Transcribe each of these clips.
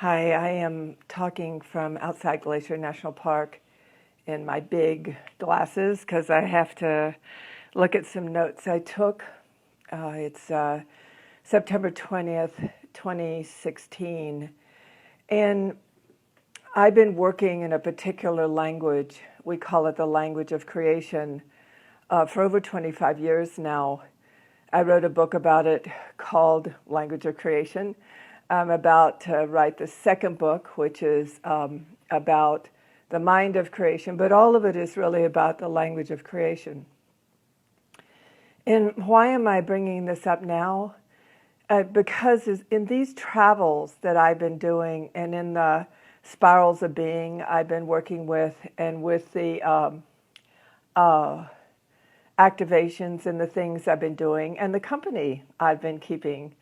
Hi, I am talking from outside Glacier National Park in my big glasses because I have to look at some notes I took. It's September 20th, 2016. And I've been working in a particular language. We call it the language of creation for over 25 years now. I wrote a book about it called Language of Creation. I'm about to write the second book, which is about the mind of creation, but all of it is really about the language of creation. And why am I bringing this up now? Because in these travels that I've been doing and in the spirals of being I've been working with, and with the activations and the things I've been doing and the company I've been keeping,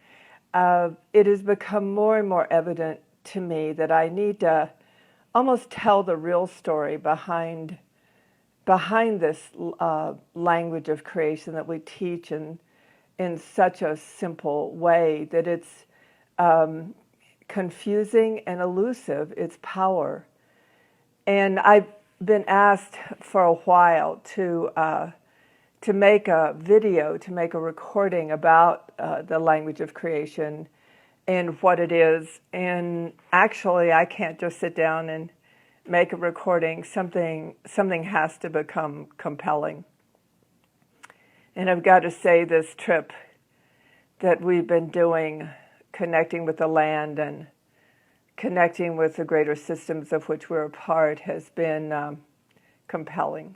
it has become more and more evident to me that I need to almost tell the real story behind this language of creation that we teach in such a simple way that it's confusing and elusive, its power. And I've been asked for a while to make a video, to make a recording about the language of creation and what it is. And actually, I can't just sit down and make a recording. Something has to become compelling. And I've got to say, this trip that we've been doing, connecting with the land and connecting with the greater systems of which we're a part, has been compelling.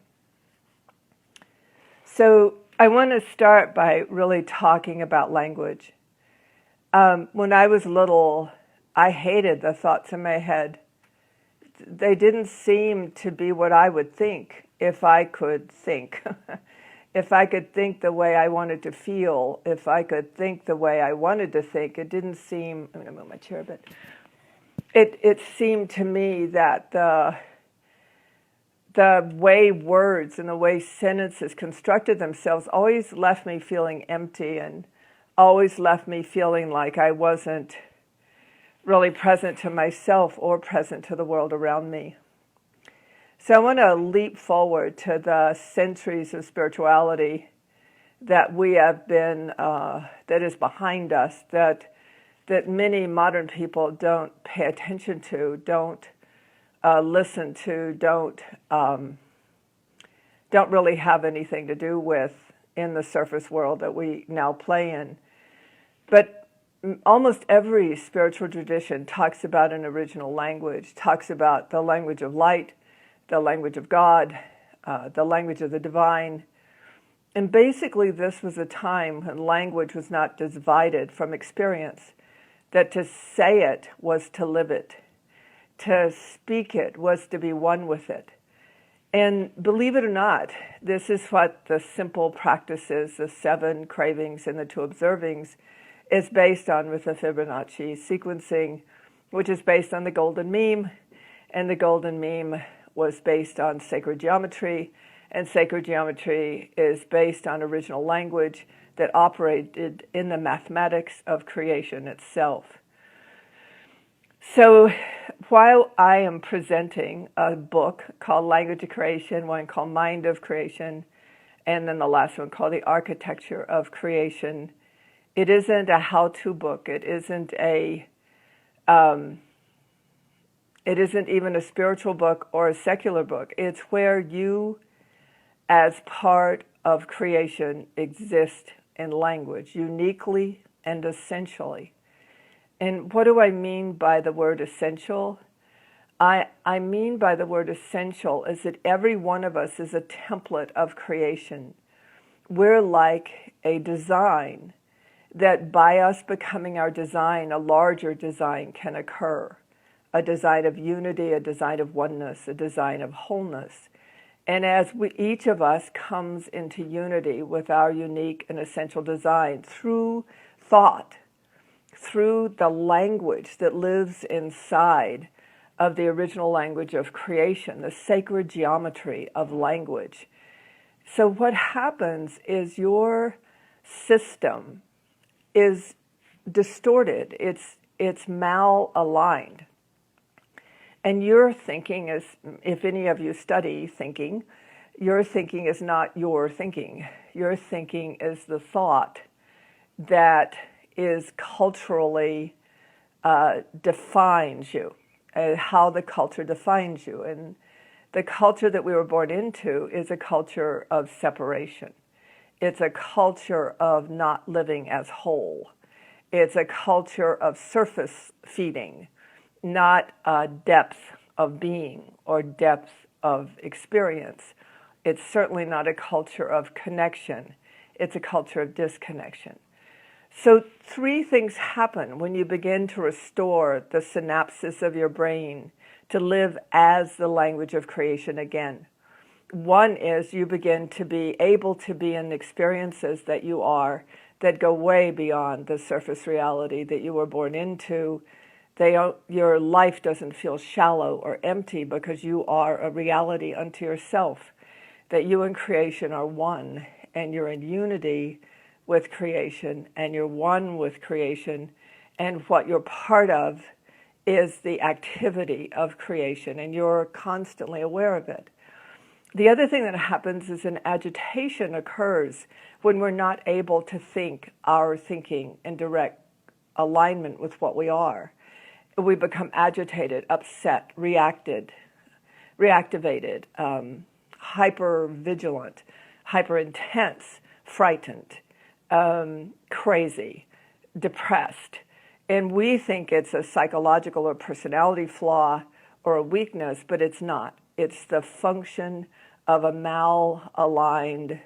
So I want to start by really talking about language. When I was little, I hated the thoughts in my head. They didn't seem to be what I would think if I could think. If I could think the way I wanted to feel, if I could think the way I wanted to think, it didn't seem, I'm going to move my chair a bit. It seemed to me that the way words and the way sentences constructed themselves always left me feeling empty and always left me feeling like I wasn't really present to myself or present to the world around me. So I want to leap forward to the centuries of spirituality that we have been, that is behind us, that many modern people don't pay attention to, don't listen to, don't really have anything to do with in the surface world that we now play in. But almost every spiritual tradition talks about an original language, talks about the language of light, the language of God, the language of the divine. And basically this was a time when language was not divided from experience, that to say it was to live it. To speak it was to be one with it. And believe it or not, this is what the simple practices, the 7 cravings and the 2 observings, is based on, with the Fibonacci sequencing, which is based on the golden meme. And the golden meme was based on sacred geometry. And sacred geometry is based on original language that operated in the mathematics of creation itself. So while I am presenting a book called Language of Creation, one called Mind of Creation, and then the last one called The Architecture of Creation, it isn't a how-to book. It isn't even a spiritual book or a secular book. It's where you, as part of creation, exist in language, uniquely and essentially. And what do I mean by the word essential? I mean by the word essential is that every one of us is a template of creation. We're like a design that by us becoming our design, a larger design can occur. A design of unity, a design of oneness, a design of wholeness. And as each of us comes into unity with our unique and essential design through thought, through the language that lives inside of the original language of creation, the sacred geometry of language. So what happens is your system is distorted, it's malaligned. And your thinking is, if any of you study thinking, your thinking is not your thinking. Your thinking is the thought that is culturally defines you, how the culture defines you. And the culture that we were born into is a culture of separation. It's a culture of not living as whole. It's a culture of surface feeding, not depth of being or depth of experience. It's certainly not a culture of connection. It's a culture of disconnection. So 3 things happen when you begin to restore the synapses of your brain to live as the language of creation again. One is you begin to be able to be in experiences that you are, that go way beyond the surface reality that you were born into. Your life doesn't feel shallow or empty because you are a reality unto yourself, that you and creation are one, and you're in unity with creation, and you're one with creation, and what you're part of is the activity of creation, and you're constantly aware of it. The other thing that happens is an agitation occurs when we're not able to think our thinking in direct alignment with what we are. We become agitated, upset, reactivated, hyper vigilant, hyper intense, frightened, crazy, depressed. And we think it's a psychological or personality flaw or a weakness, but it's not. It's the function of a malaligned,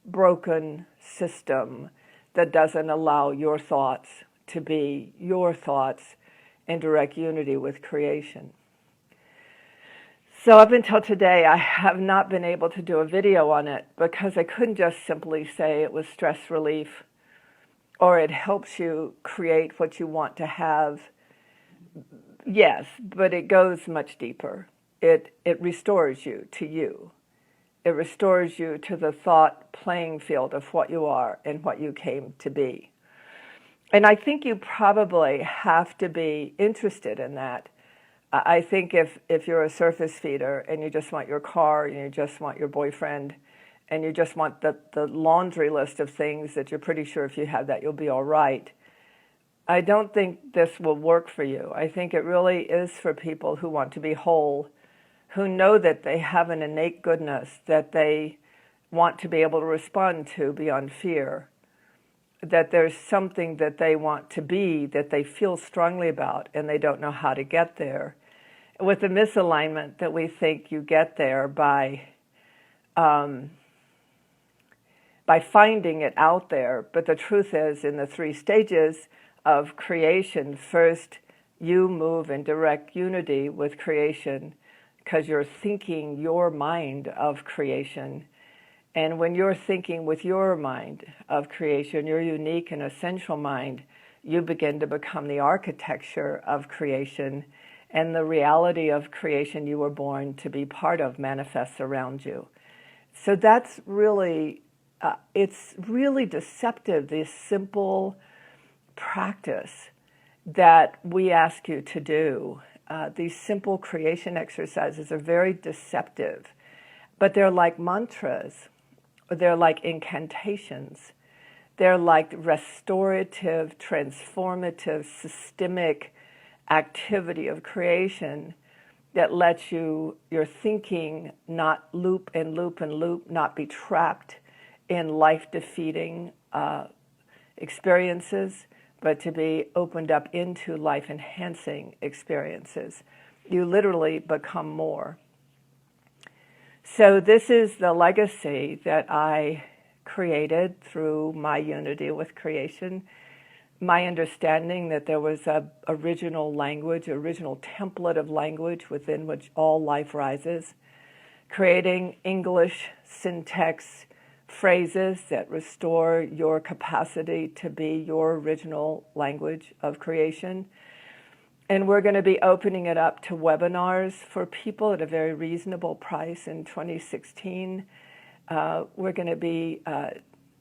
broken system that doesn't allow your thoughts to be your thoughts in direct unity with creation. So up until today, I have not been able to do a video on it because I couldn't just simply say it was stress relief or it helps you create what you want to have. Yes, but it goes much deeper. It restores you to you. It restores you to the thought playing field of what you are and what you came to be. And I think you probably have to be interested in that. I think if you're a surface feeder and you just want your car and you just want your boyfriend and you just want the laundry list of things that you're pretty sure if you have that you'll be all right, I don't think this will work for you. I think it really is for people who want to be whole, who know that they have an innate goodness that they want to be able to respond to beyond fear, that there's something that they want to be that they feel strongly about and they don't know how to get there. With the misalignment that we think you get there by finding it out there. But the truth is, in the 3 stages of creation, first you move in direct unity with creation because you're thinking your mind of creation. And when you're thinking with your mind of creation, your unique and essential mind, you begin to become the architecture of creation, and the reality of creation you were born to be part of manifests around you. So that's really, it's really deceptive, this simple practice that we ask you to do. These simple creation exercises are very deceptive, but they're like mantras, or they're like incantations. They're like restorative, transformative, systemic activity of creation that lets your thinking not loop and loop and loop, not be trapped in life-defeating experiences, but to be opened up into life-enhancing experiences. You literally become more. So this is the legacy that I created through my unity with creation, my understanding that there was an original language, original template of language within which all life rises, creating English syntax phrases that restore your capacity to be your original language of creation. And we're going to be opening it up to webinars for people at a very reasonable price in 2016. We're going to be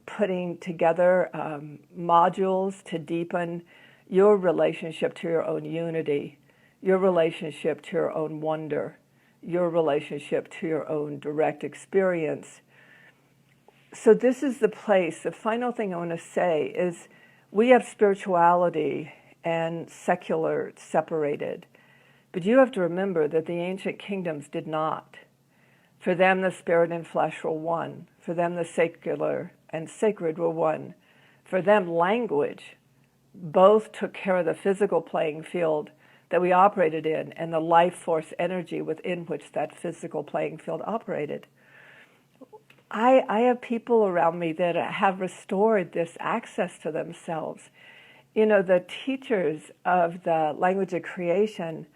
putting together modules to deepen your relationship to your own unity, your relationship to your own wonder, your relationship to your own direct experience. So this is the place. The final thing I want to say is we have spirituality and secular separated. But you have to remember that the ancient kingdoms did not. For them, the spirit and flesh were one. For them, the secular and sacred were one. For them, language both took care of the physical playing field that we operated in and the life force energy within which that physical playing field operated. I have people around me that have restored this access to themselves. You know, the teachers of the language of creation,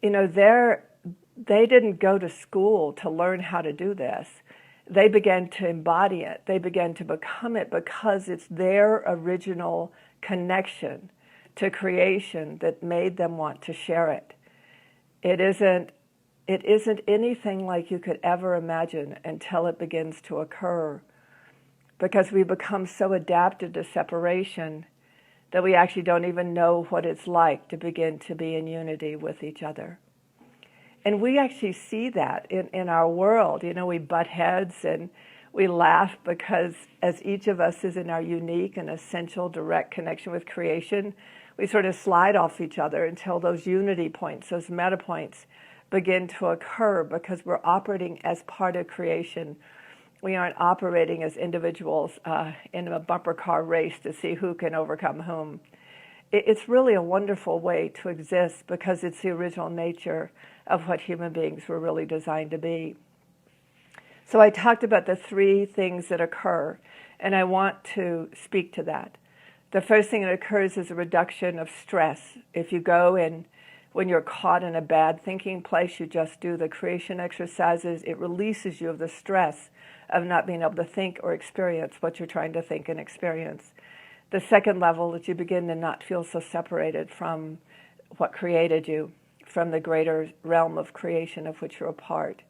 you know, they didn't go to school to learn how to do this. They began to embody it. They began to become it because it's their original connection to creation that made them want to share it. It isn't anything like you could ever imagine until it begins to occur, because we become so adapted to separation that we actually don't even know what it's like to begin to be in unity with each other. And we actually see that in our world. You know, we butt heads and we laugh because as each of us is in our unique and essential direct connection with creation, we sort of slide off each other until those unity points, those meta points, begin to occur, because we're operating as part of creation. We aren't operating as individuals in a bumper car race to see who can overcome whom. It's really a wonderful way to exist because it's the original nature of what human beings were really designed to be. So I talked about the three things that occur, and I want to speak to that. The first thing that occurs is a reduction of stress. If you go and when you're caught in a bad thinking place, you just do the creation exercises. It releases you of the stress of not being able to think or experience what you're trying to think and experience. The second level is you begin to not feel so separated from what created you, from the greater realm of creation of which you're a part.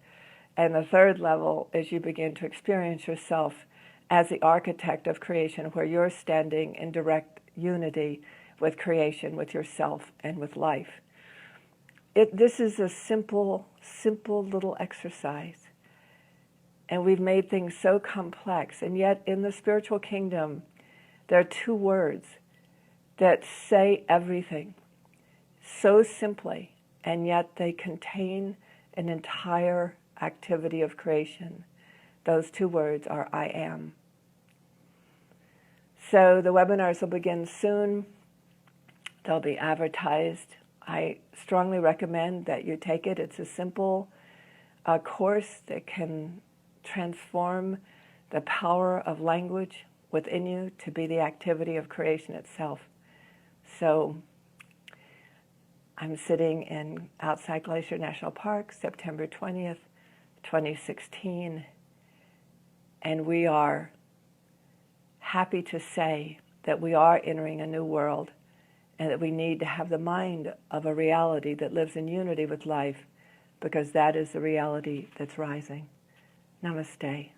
And the third level is you begin to experience yourself as the architect of creation, where you're standing in direct unity with creation, with yourself, and with life. This is a simple little exercise. And we've made things so complex. And yet in the spiritual kingdom, there are two words that say everything so simply, and yet they contain an entire activity of creation. Those two words are I am. So the webinars will begin soon. They'll be advertised. I strongly recommend that you take it. It's a simple course that can transform the power of language within you to be the activity of creation itself. So I'm sitting in outside Glacier National Park, September 20th, 2016, and we are happy to say that we are entering a new world, and that we need to have the mind of a reality that lives in unity with life, because that is the reality that's rising. Namaste.